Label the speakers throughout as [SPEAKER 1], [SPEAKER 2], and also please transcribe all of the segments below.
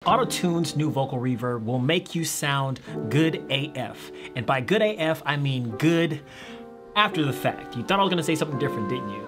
[SPEAKER 1] Auto-Tune's new vocal reverb will make you sound good AF. And by good AF, I mean good after the fact. You thought I was gonna say something different, didn't you?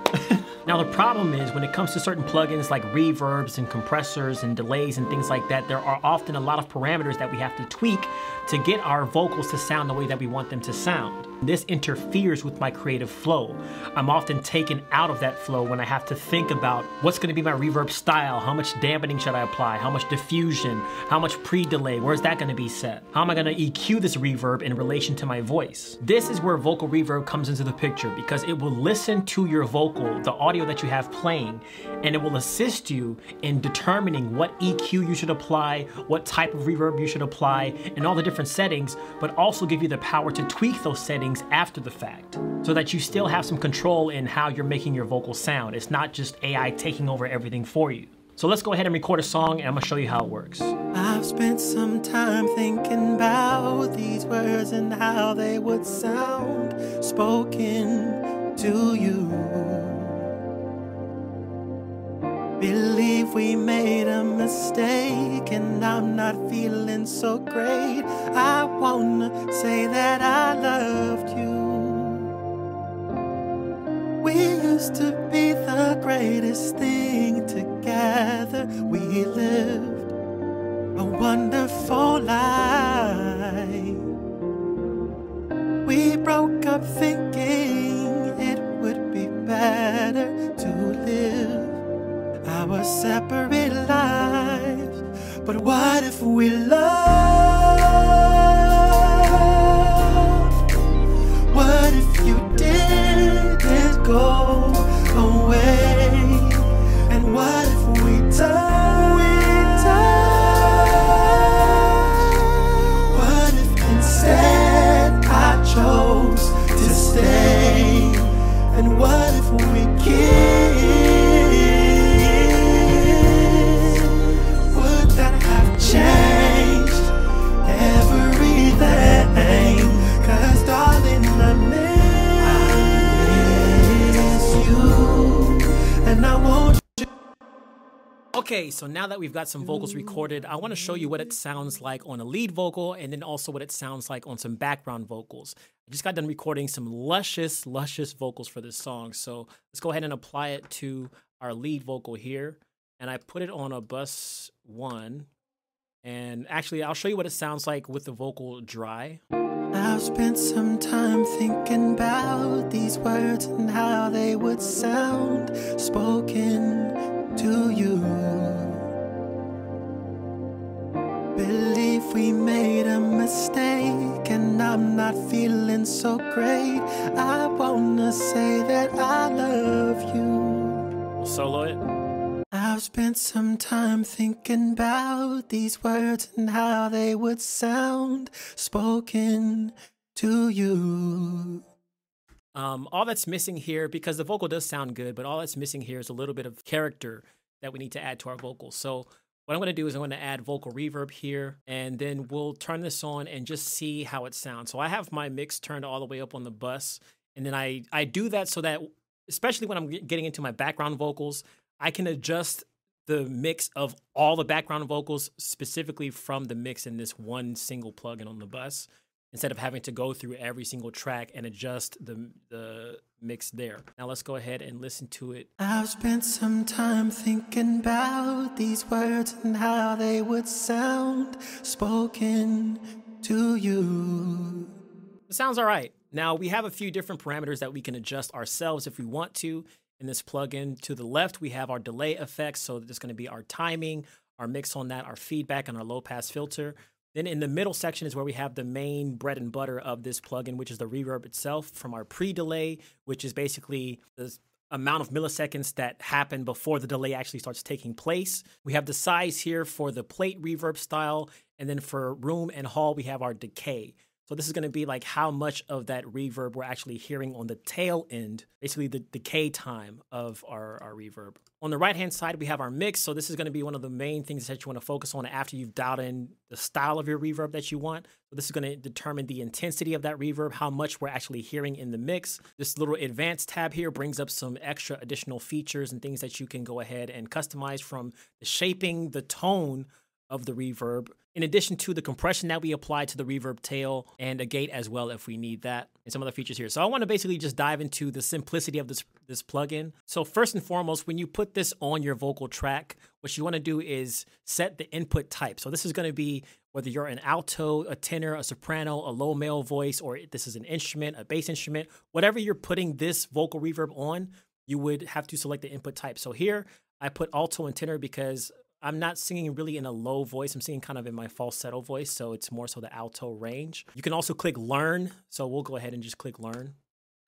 [SPEAKER 1] Now the problem is when it comes to certain plugins like reverbs and compressors and delays and things like that, there are often a lot of parameters that we have to tweak to get our vocals to sound the way that we want them to sound. This interferes with my creative flow. I'm often taken out of that flow when I have to think about what's gonna be my reverb style, how much dampening should I apply, how much diffusion, how much pre-delay, where's that gonna be set? How am I gonna EQ this reverb in relation to my voice? This is where Vocal Reverb comes into the picture because it will listen to your vocal, the audio that you have playing, and it will assist you in determining what EQ you should apply, what type of reverb you should apply, and all the different settings, but also give you the power to tweak those settings after the fact so that you still have some control in how you're making your vocal sound. It's not just AI taking over everything for you. So let's go ahead and record a song and I'm gonna show you how it works.
[SPEAKER 2] I've spent some time thinking about these words and how they would sound spoken to you. Believe we made a mistake and I'm not feeling so great. I wanna say that I loved you. We used to be the greatest thing together. We lived a wonderful life. We broke up thinking it would be better to live our separate lives. But what if we loved? What if you didn't go away? And what if we touched? What if instead I chose to stay? And what if we kissed? Changed everything, 'cause darling, I miss you, and I want you.
[SPEAKER 1] Okay, so now that we've got some vocals recorded, I want to show you what it sounds like on a lead vocal and then also what it sounds like on some background vocals. I just got done recording some luscious vocals for this song, so let's go ahead and apply it to our lead vocal here. And I put it on a bus 1. And actually, I'll show you what it sounds like with the vocal dry.
[SPEAKER 2] I've spent some time thinking about these words and how they would sound spoken to you. Believe we made a mistake and I'm not feeling so great. I wanna say that I love you.
[SPEAKER 1] We'll solo it.
[SPEAKER 2] I've spent some time thinking about these words and how they would sound spoken to you.
[SPEAKER 1] All that's missing here, because the vocal does sound good, but all that's missing here is a little bit of character that we need to add to our vocals. So what I'm going to do is I'm going to add vocal reverb here, and then we'll turn this on and just see how it sounds. So I have my mix turned all the way up on the bus, and then I do that so that, especially when I'm getting into my background vocals, I can adjust the mix of all the background vocals specifically from the mix in this one single plugin on the bus, instead of having to go through every single track and adjust the mix there. Now let's go ahead and listen to it.
[SPEAKER 2] I've spent some time thinking about these words and how they would sound spoken to you.
[SPEAKER 1] It sounds all right. Now we have a few different parameters that we can adjust ourselves if we want to. In this plugin, to the left, we have our delay effects. So there's going to be our timing, our mix on that, our feedback, and our low pass filter. Then in the middle section is where we have the main bread and butter of this plugin, which is the reverb itself, from our pre-delay, which is basically the amount of milliseconds that happen before the delay actually starts taking place. We have the size here for the plate reverb style. And then for room and hall, we have our decay. So this is going to be like how much of that reverb we're actually hearing on the tail end, basically the decay time of our reverb. On the right-hand side, we have our mix. So this is going to be one of the main things that you want to focus on after you've dialed in the style of your reverb that you want. So this is going to determine the intensity of that reverb, how much we're actually hearing in the mix. This little advanced tab here brings up some extra additional features and things that you can go ahead and customize, from the shaping, the tone of the reverb, in addition to the compression that we apply to the reverb tail and a gate as well if we need that, and some other features here. So I want to basically just dive into the simplicity of this plugin. So first and foremost, when you put this on your vocal track, what you want to do is set the input type. So this is going to be whether you're an alto, a tenor, a soprano, a low male voice, or this is an instrument, a bass instrument, whatever you're putting this vocal reverb on, you would have to select the input type. So here I put alto and tenor because I'm not singing really in a low voice. I'm singing kind of in my falsetto voice, so it's more so the alto range. You can also click learn. So we'll go ahead and just click learn.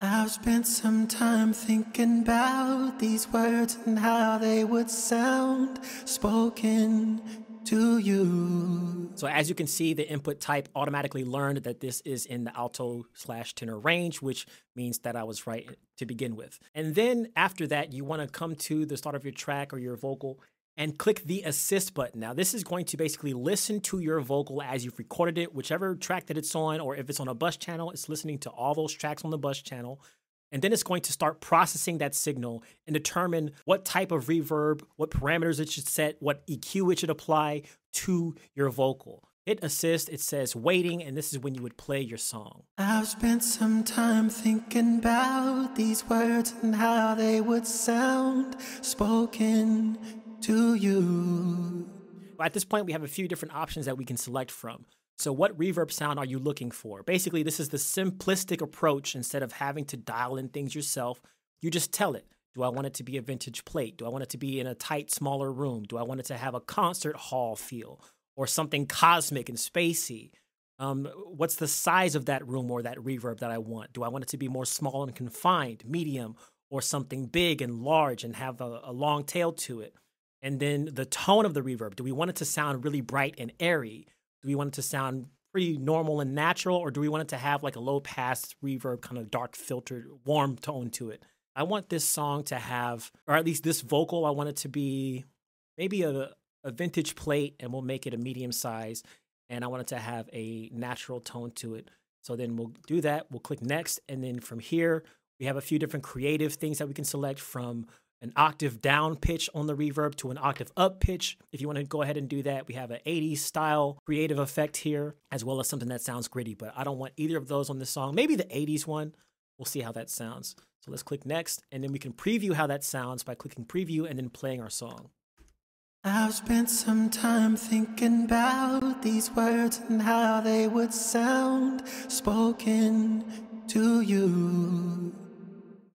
[SPEAKER 2] I've spent some time thinking about these words and how they would sound spoken to you.
[SPEAKER 1] So as you can see, the input type automatically learned that this is in the alto/tenor range, which means that I was right to begin with. And then after that, you want to come to the start of your track or your vocal and click the assist button. Now this is going to basically listen to your vocal as you've recorded it, whichever track that it's on, or if it's on a bus channel, it's listening to all those tracks on the bus channel. And then it's going to start processing that signal and determine what type of reverb, what parameters it should set, what EQ it should apply to your vocal. Hit assist, it says waiting, and this is when you would play your song.
[SPEAKER 2] I've spent some time thinking about these words and how they would sound spoken to you.
[SPEAKER 1] At this point, we have a few different options that we can select from. So what reverb sound are you looking for? Basically, this is the simplistic approach. Instead of having to dial in things yourself, you just tell it. Do I want it to be a vintage plate? Do I want it to be in a tight, smaller room? Do I want it to have a concert hall feel or something cosmic and spacey? What's the size of that room or that reverb that I want? Do I want it to be more small and confined, medium, or something big and large and have a long tail to it? And then the tone of the reverb. Do we want it to sound really bright and airy? Do we want it to sound pretty normal and natural? Or do we want it to have like a low pass reverb, kind of dark filtered, warm tone to it? I want this song to have, or at least this vocal, I want it to be maybe a vintage plate, and we'll make it a medium size. And I want it to have a natural tone to it. So then we'll do that. We'll click next. And then from here, we have a few different creative things that we can select, from an octave down pitch on the reverb to an octave up pitch. If you want to go ahead and do that, we have an 80s style creative effect here, as well as something that sounds gritty, but I don't want either of those on this song. Maybe the 80s one. We'll see how that sounds. So let's click next, and then we can preview how that sounds by clicking preview and then playing our song.
[SPEAKER 2] I've spent some time thinking about these words and how they would sound spoken to you.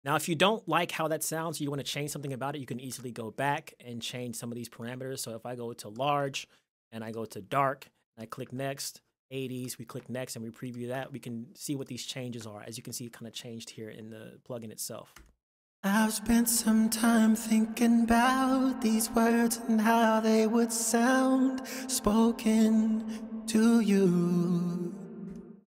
[SPEAKER 1] Now, if you don't like how that sounds, you want to change something about it, you can easily go back and change some of these parameters. So if I go to large and I go to dark and I click next, 80s, we click next and we preview that, we can see what these changes are. As you can see, it kind of changed here in the plugin itself.
[SPEAKER 2] I've spent some time thinking about these words and how they would sound spoken to you.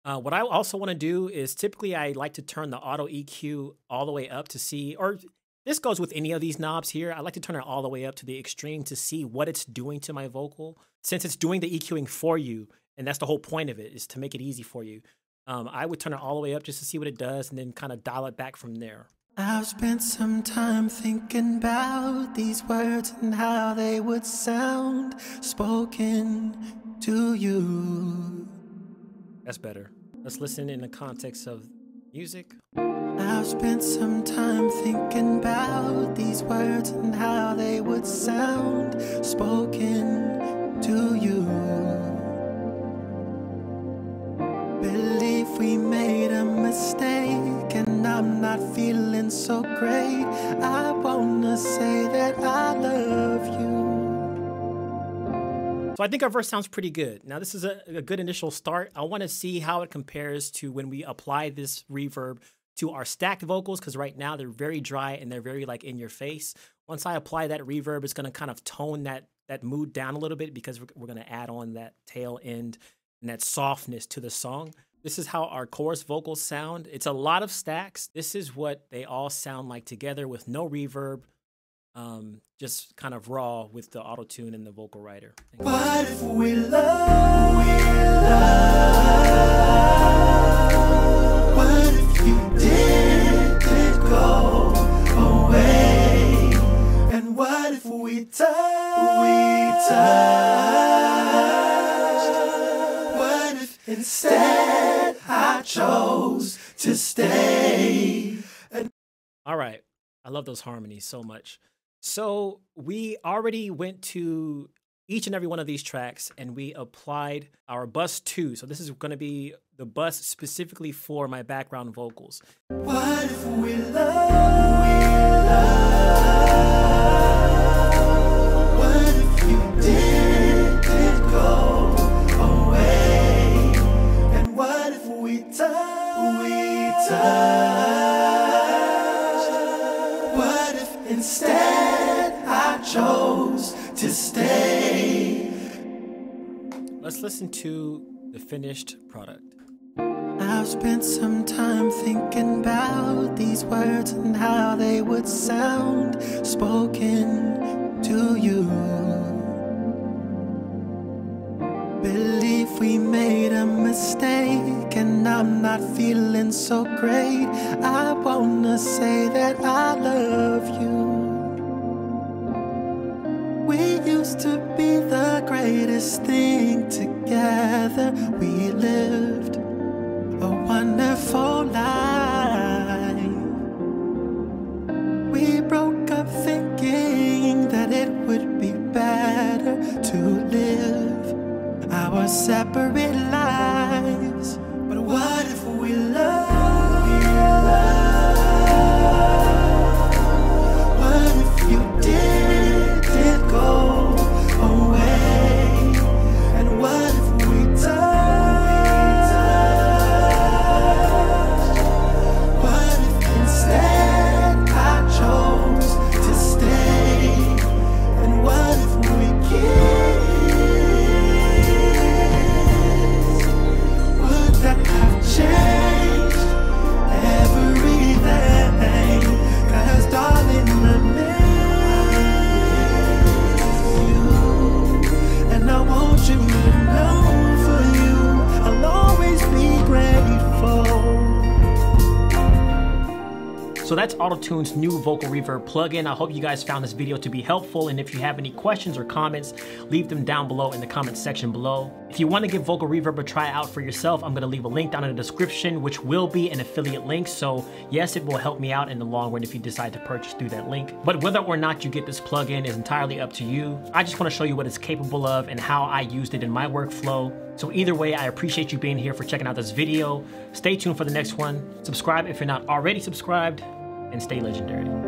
[SPEAKER 1] What I also want to do is, typically I like to turn the auto EQ all the way up to see, or this goes with any of these knobs here, I like to turn it all the way up to the extreme to see what it's doing to my vocal. Since it's doing the EQing for you, and that's the whole point of it, is to make it easy for you, I would turn it all the way up just to see what it does and then kind of dial it back from there.
[SPEAKER 2] I've spent some time thinking about these words and how they would sound spoken to you.
[SPEAKER 1] That's better. Let's listen in the context of music.
[SPEAKER 2] I've spent some time thinking about these words and how they would sound spoken to you. Believe we made a mistake and I'm not feeling so great. I wanna say that I love you.
[SPEAKER 1] So I think our verse sounds pretty good. Now this is a good initial start. I want to see how it compares to when we apply this reverb to our stacked vocals, because right now they're very dry and they're very like in your face. Once I apply that reverb, it's going to kind of tone that mood down a little bit, because we're going to add on that tail end and that softness to the song. This is how our chorus vocals sound. It's a lot of stacks. This is what they all sound like together with no reverb. Just kind of raw with the auto-tune and the vocal writer.
[SPEAKER 2] What if we love? What if you didn't go away? And what if we touch? instead I chose to stay.
[SPEAKER 1] All right. I love those harmonies so much. So we already went to each and every one of these tracks and we applied our bus 2. So this is going to be the bus specifically for my background vocals.
[SPEAKER 2] What if we love? What if you didn't go away? And what if we touched? What if instead I chose to stay?
[SPEAKER 1] Let's listen to the finished product.
[SPEAKER 2] I've spent some time thinking about these words and how they would sound spoken to you. Believe we made a mistake and I'm not feeling so great. I wanna say that I love you. We used to be the greatest thing together. We lived a wonderful life. We broke up thinking that it would be better to live our separate lives. But what if we love? What if you didn't go away? And what if we touched? What if instead I chose to stay? And what if we kissed? Would that have changed everything? 'Cause darling, I miss you, and I want you to know for you I'll always be grateful.
[SPEAKER 1] So that's Auto-Tune's new Vocal Reverb plugin. I hope you guys found this video to be helpful, and if you have any questions or comments, leave them down below in the comment section below. If you want to give Vocal Reverb a try out for yourself, I'm going to leave a link down in the description, which will be an affiliate link. So yes, it will help me out in the long run if you decide to purchase through that link. But whether or not you get this plugin is entirely up to you. I just want to show you what it's capable of and how I used it in my workflow. So either way, I appreciate you being here for checking out this video. Stay tuned for the next one. Subscribe if you're not already subscribed, and stay legendary.